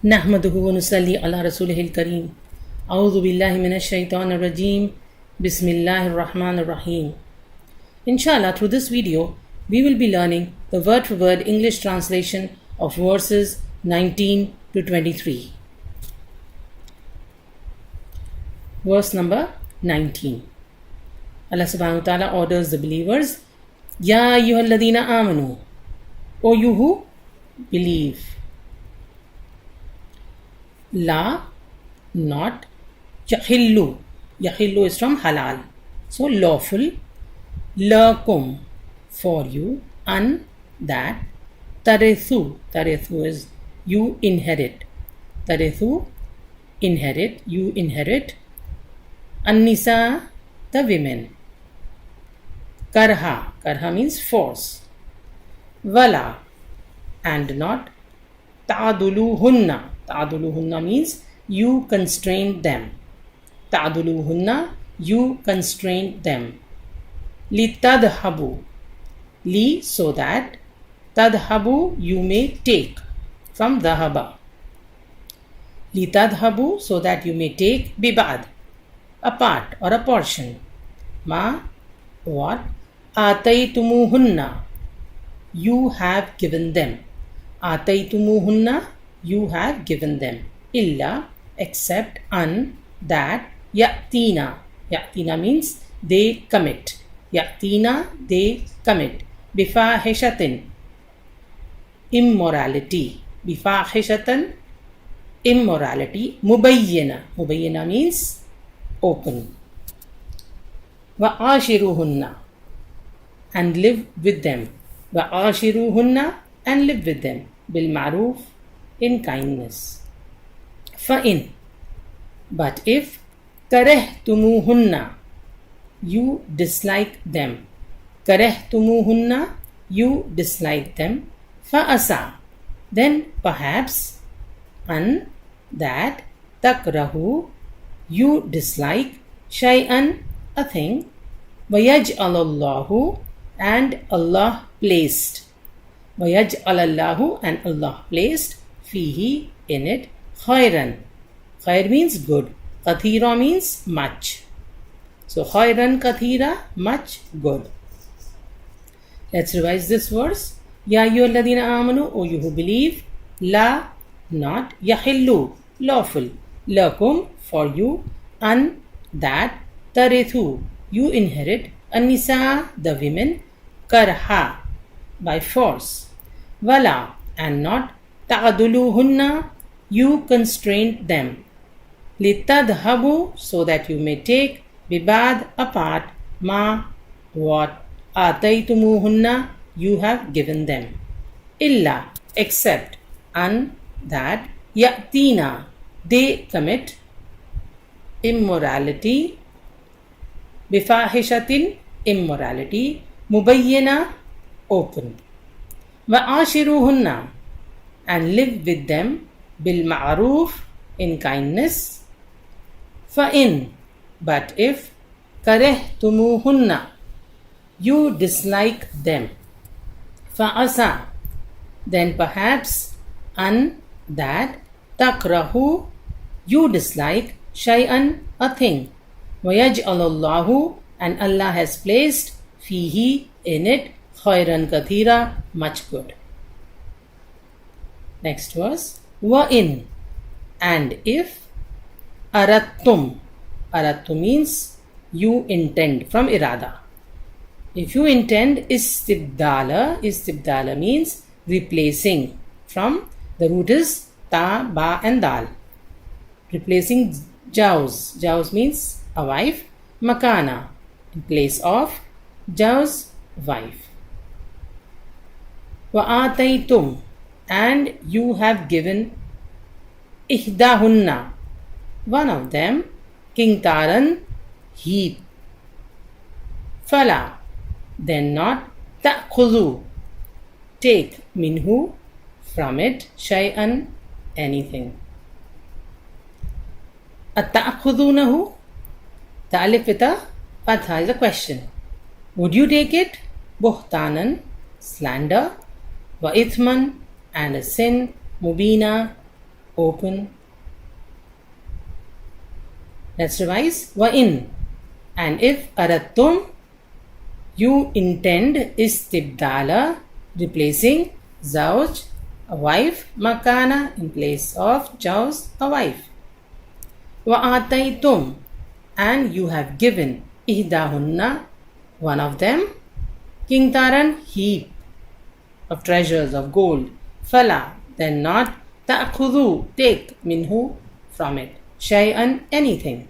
नहमदुहु व नुसल्ली अला रसूलिहिल करीम। औज़ु बिल्लाहि मिनश शैतानिर रजीम। Bismillahir Rahmanir Rahim. Inshallah, through this video, we will be learning the word-for-word English translation of verses 19 to 23. Verse number 19. Allah subhanahu wa ta'ala orders the believers, Ya ayyuhalladhina amanu, O you who believe. La, not, yahillu. Yahillu is from halal. So lawful. Lakum, for you. An, that. Tarithu. Tarithu is you inherit. Tarithu, inherit. You inherit. An-nisa, the women. Karha. Karha means force. Wala, and not. Ta'aduluhunna. Ta'aduluhunna means you constrain them. Ta'aduluhunna, you constrain them. Li tadhabu. Li, so that. Tadhabu, you may take. From dhahaba. Li tadhabu, so that you may take. Bibad, a part or a portion. Ma, what? Ataytumuhunna, you have given them. Ataytumuhunna, you have given them. Illa, except. An, that. Ya'tina. Ya'tina means they commit. Ya'tina, they commit. Bifahishatin, immorality. Bifahishatan, immorality. Mubayyana. Mubayyana means open. Wa'ashiruhunna, and live with them. Wa'ashiruhunna, and live with them. Bil ma'roof, in kindness. Fa'in, but if. Karehtumuhunna, you dislike them. Karehtumuhunna, you dislike them. Fa'asa, then perhaps. An, that. Takrahu, you dislike. Shay'an, a thing. Wayaj'alallahu, and Allah placed. Wayaj'alallahu, and Allah placed. Fihi, in it. Khairan. Khair means good. Kathira means much. So khairan kathira, much good. Let's revise this verse. Ya ayyuhalladhina amanu, O you who believe. La, not. Yahillu, lawful. Lakum, for you. An, that. Tarithu, you inherit. An-nisa, the women. Karha, by force. Wala, and not. Ta'aduluhunna, you constrained them. Litadhabu, so that you may take. Bibad, apart. Ma, what. Ataytumuhunna, you have given them. Illa, except. An, that. Ya'tina, they commit. Immorality. Bifahishatin, immorality. Mubayyana, open. Wa'ashiruhunna, and live with them. Bil ma'roof, in kindness. Fa'in, but if. Karehtumuhunna, you dislike them. Fa'asa, then perhaps. An, that. Takrahu, you dislike. Shay'an, a thing. Wayaj'alallahu, and Allah has placed. Fihi, in it. Khairan kathira, much good. Next verse. Wa'in, and if. Arattum. Arattum means you intend, from irada. If you intend. Istibdala. Istibdala means replacing. From, the root is ta, ba and dal. Replacing jauz. Jauz means a wife. Makana, in place of. Jauz, wife. Wa'ataytum, and you have given. Ihdahunna, one of them. Kintaran, heap. Fala, then not. Ta'khudhu, take. Minhu, from it. Shay'an, anything. At-ta'khudhunahu, the alif with a fatha is a question. Would you take it? Buhtanan, slander. Wa ithman, and a sin. Mubina, open. Let's revise. وَإِن, and if أَرَدْتُمْ, you intend istibdala, replacing zawj, a wife, makana, in place of jauz, a wife. وَآتَيْتُمْ, and you have given ihdahunna, one of them, kintaran, heap of treasures of gold, fala, then not, ta'khudhu, take, minhu, from it, shay'an, anything.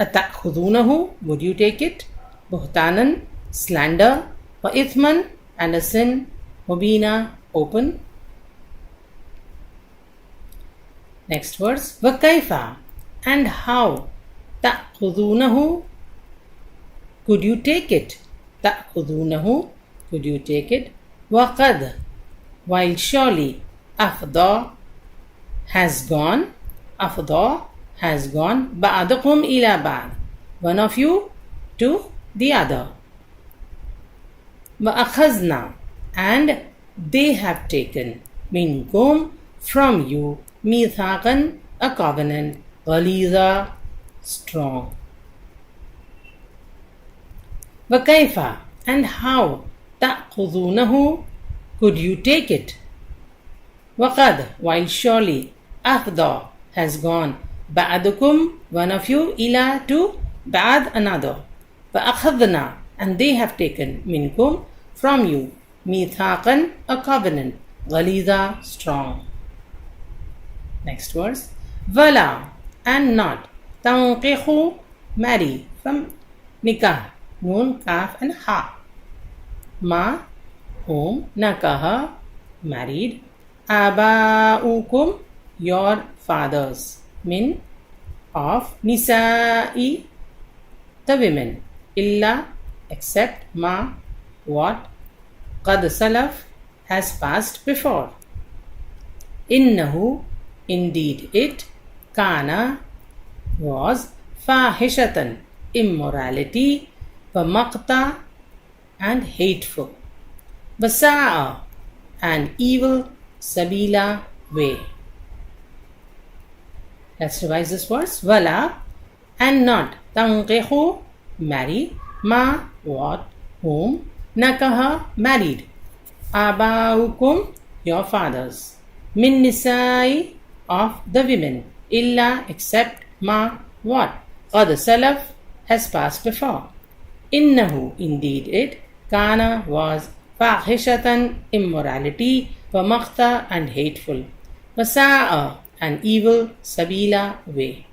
Ata'khudhunahu, would you take it? Buhtanan, slander, wa ithman, and a sin, mubina, open. Next verse. Wa kaifa, and how, ta'khudhunahu, could you take it? Ta'khudhunahu, could you take it? Wa qad, while surely, afda, has gone, afda, has gone, ba'adukum ila ba'd, one of you to the other. وَأَخَذْنَا, and they have taken, minkum, from you, mithaqan, a covenant, غَلِيظًا, strong. وَكَيْفَ, and how, تَأْخُذُونَهُ, could you take it? وَقَدْ, while surely, أَفْضَى, has gone, ba'adukum, one of you, ila, to, ba'ad, another. وَأَخَذْنَا, and they have taken, minkum, from you, mithaqan, a covenant, غَلِيظًا, strong. Next verse. Wala, and not, tanqihu, marry, from nikah, noon, kaf, and ha. Ma, whom, nakaha, married, aba'ukum, your fathers, min, of, nisa'i, the women, illa, except, ma, what, qad salaf, has passed before. Innahu, indeed it, kana, was, fahishatan, immorality, maqta, and hateful, wasa'a, and evil, sabila, way. Let's revise this verse. Wala, and not, tanqihu, marry, ma, what, whom, nakaha, married, abaukum, your fathers, min nisai, of the women, illa, except, ma, what, qad salaf, has passed before. Innahu, indeed it, kana, was, fahishatan, immorality, maqta, and hateful, wasa'a, and evil, sabila, way.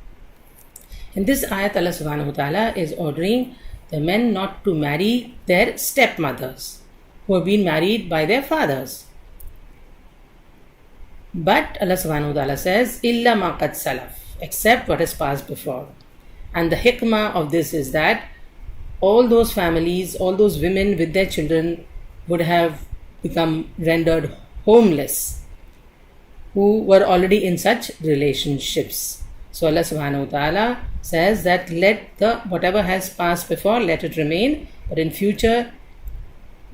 In this ayat, Allah subhanahu wa ta'ala is ordering the men not to marry their stepmothers who have been married by their fathers. But Allah subhanahu wa ta'ala says, illa ma qad salaf, except what has passed before. And the hikmah of this is that all those families, all those women with their children would have become rendered homeless who were already in such relationships. So Allah subhanahu wa ta'ala says that let the whatever has passed before, let it remain, but in future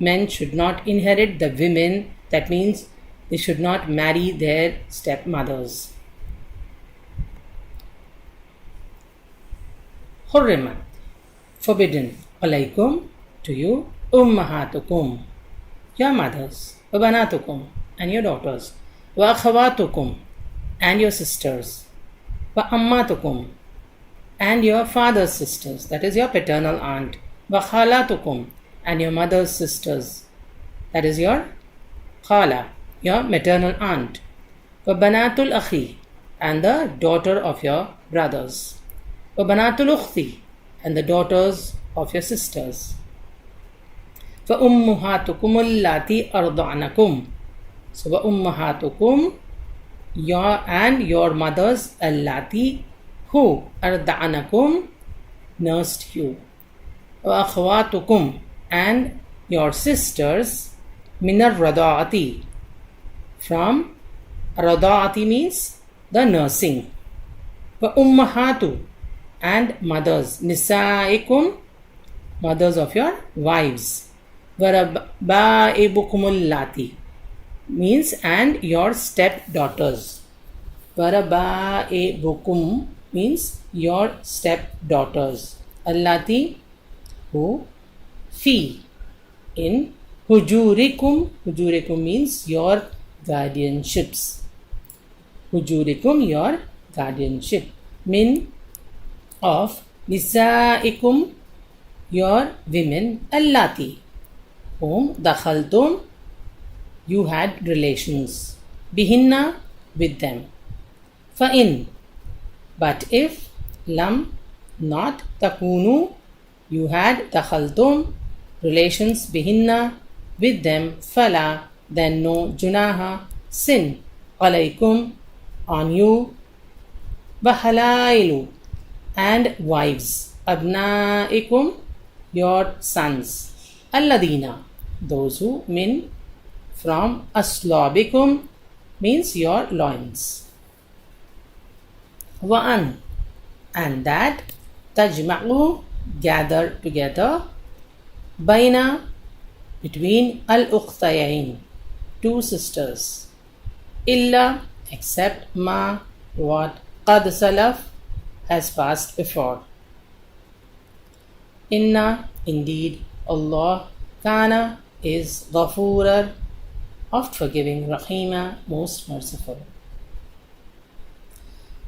men should not inherit the women. That means they should not marry their stepmothers. Hurrimat, forbidden, alaykum, to you, ummahatukum, your mothers, wa banatukum, and your daughters, wa akhawatukum, and your sisters, wa ammatukum, and your father's sisters, that is your paternal aunt, wa khalatukum, and your mother's sisters, that is your khala, your maternal aunt, wa banatul akhi, and the daughter of your brothers, wa banatul ukhti, and the daughters of your sisters, fa ummahatukum allati arda'anakum, so wa ummahatukum, your and your mothers, allati, who, arda'anakum, nursed you, wa akhawatukum, and your sisters, minar rada'ati, from rada'ati means the nursing, wa ummahatu, and mothers, nisaikum, mothers of your wives, wa raba'ibukum allati, means and your stepdaughters, Waraba'ibukum means your stepdaughters. Allati who fi in hujurikum. Hujurikum means your guardianships. Hujurikum your guardianship. Min of nisaikum your women. Allati whom dakhaltum you had relations. Bihinna with them. Fa'in but if lam not takunu you had dakhaltum relations bihinna with them fala then no junaha sin alaykum on you wahalailu and wives abnaikum your sons alladina those who min from aslabikum means your loins wa'an and that tajma'u gather together baina between al-ukhtayain two sisters illa except ma what qad salaf has passed before. Inna indeed Allah kana is ghafurar oft forgiving rahima most merciful.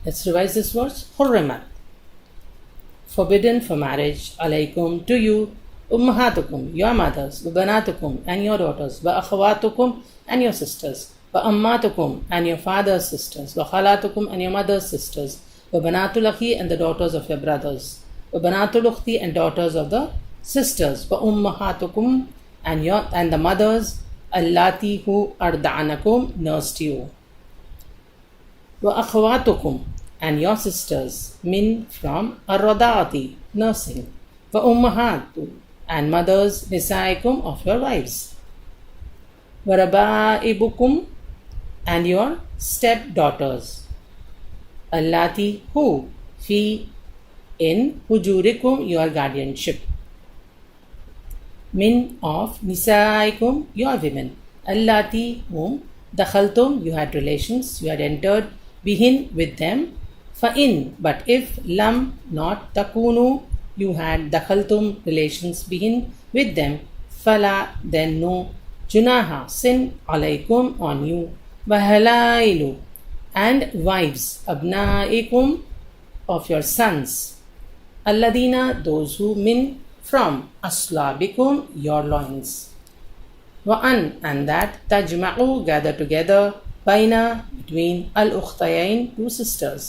Let's revise this verse. Hurrimat forbidden for marriage alaykum to you ummahatukum your mothers wa banatukum and your daughters wa akhawatukum and your sisters wa ammatukum and your father's sisters wa khalatukum and your mother's sisters wa banatul akhi and the daughters of your brothers wa banatul ukhti and daughters of the sisters wa ummahatukum and the mothers allati who arda'anakum nursed you wa akhawatukum and your sisters min from ar-rada'ati nursing wa ummahatu and mothers nisaikum of your wives wa raba'ibukum and your stepdaughters allati who fi in hujurikum your guardianship min of nisaikum your women allati whom dakhaltum you had relations you had entered bihin with them fa'in but if lam not takunu you had dakhaltum relations bihin with them fala then no junaha sin alaykum on you wahalailu and wives abnaikum of your sons alladina those who min from aslabikum your loins wa'an and that tajma'u gather together baina between al-ukhtayain two sisters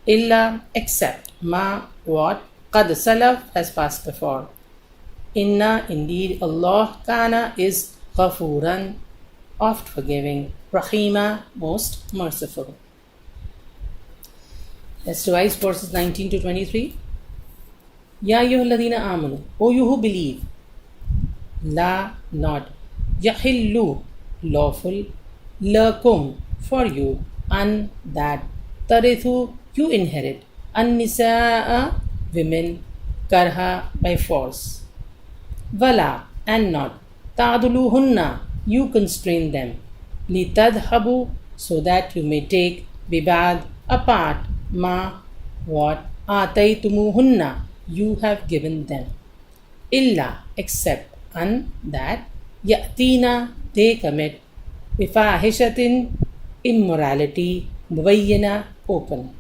illa except ma what qad salaf has passed before. Inna indeed Allah kana is ghafuran oft forgiving rahima most merciful. Let's revise verses 19 to 23. Ya ayyuhalladhina amanu O you who believe la not yahillu lawful lakum for you an that tarithu you inherit an nisaa women karha by force wala and not ta'duluhunna you constrain them litadhabu so that you may take bibad apart ma what ataytumuhunna you have given them illa except an that yatina they commit bifahishatin immorality mubayyana open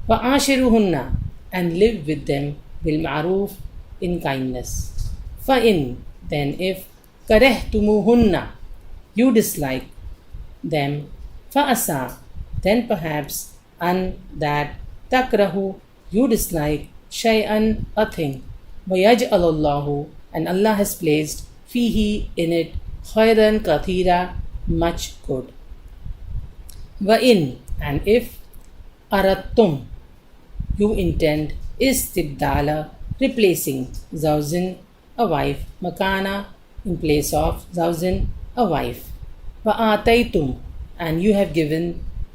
wa'ashiruhunna and live with them bil ma'roof in kindness fa in then if karehtumuhunna you dislike them fa asa then perhaps an that takrahu you dislike shay'an a thing wayaj'alallahu and Allah has placed fihi in it khayran kathira much good wa in and if arattum you intend istibdala replacing zawzin a wife makana in place of zawzin a wife wa ataytum and you have given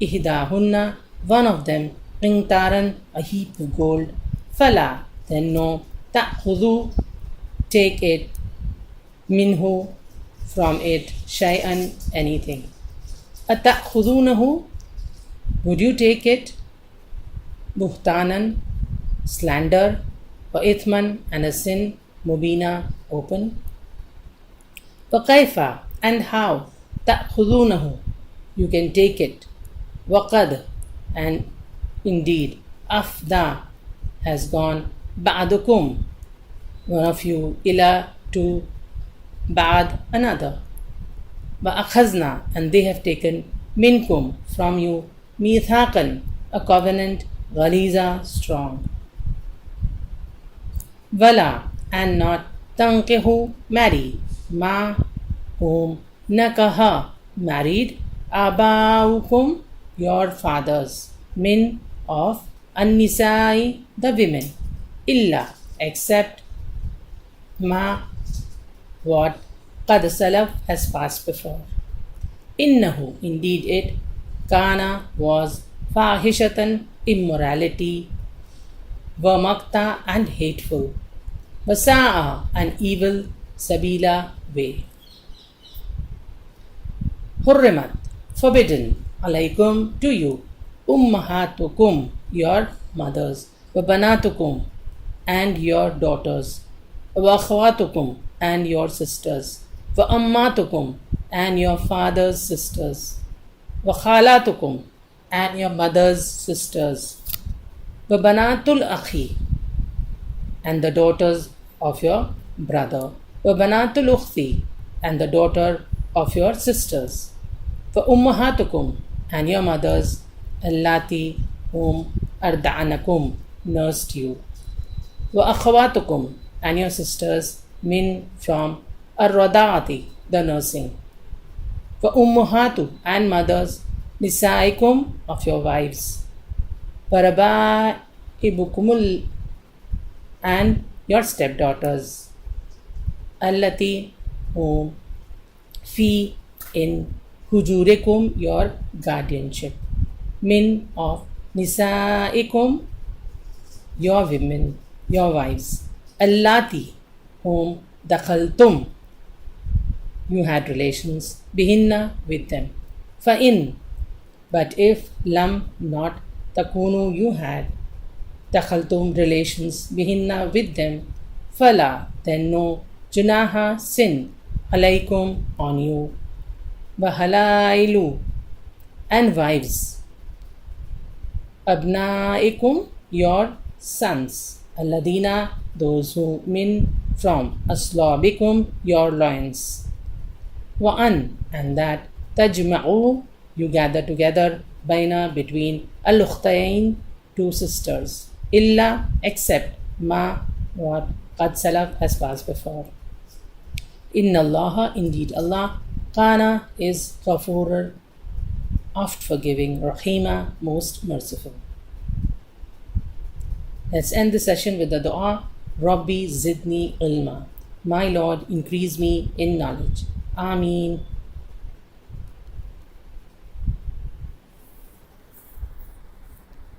ihdahunna one of them qintaran a heap of gold fala then no ta'khudhu take it minhu from it shay'an anything ata'khudhunahu Would you take it? Buhtanan, slander, wa ithman, and a sin, mubina, open. وَكَيْفَ, and how, تَأْخُذُونَهُ, you can take it. وَقَدْ, and indeed, أَفْدَى, has gone, بَعْدُكُمْ, one of you, إِلَى, to, بَعْد, another. وَأَخَذْنَا, and they have taken, minkum, from you, مِيثَاقًا, a covenant, غَلِيظًا, strong. وَلَا, and not, تَنْقِهُ, marry, ma, whom, nakaha, married, abaukum, your fathers, min, of, an-nisai, the women, illa, except, ma, what, qad salaf, has passed before. Innahu, indeed it, kana, was, fahishatan, immorality, wa makta, and hateful, wasa'a, and evil, sabila, way. Hurrimat, forbidden, alaykum, to you, ummahatukum, your mothers, wa banatukum, and your daughters, wa akhwatukum, and your sisters, wa ammatukum, and your father's sisters, wa khalatukum, and your mother's sisters, wa banatul akhi, and the daughters of your brother, wa banatul ukhti, and the daughter of your sisters, wa ummahatukum, and your mothers, allati, whom arda'anakum, nursed you, wa akhawatukum, and your sisters, min, from, ar-rada'ati, the nursing, wa ummahatu, and mothers, nisaikum, of your wives, paraba'ibukumul, and your stepdaughters, allati, whom, fi, in, hujurikum, your guardianship, min, of, nisaikum, your women, your wives, allati, whom, dakhaltum, you had relations, bihinna, with them, fa in, but if, lam, not, takunu, you had, dakhaltum, relations, bihinna, with them, fala, then no, junaha, sin, alaykum, on you, wahalailu, and wives, abnaikum, your sons, alladina, those who, min, from, aslabikum, your loins, wa an, and that, tajma'u, you gather together, baina, between, al-ukhtayn, two sisters, illa, except, ma, what, qad salaf, has passed before. Inna Allaha, indeed Allah, kana, is ghafurur, oft forgiving, rahima, most merciful. Let's end the session with the dua, Rabbi zidni ilma, my Lord, increase me in knowledge. Ameen.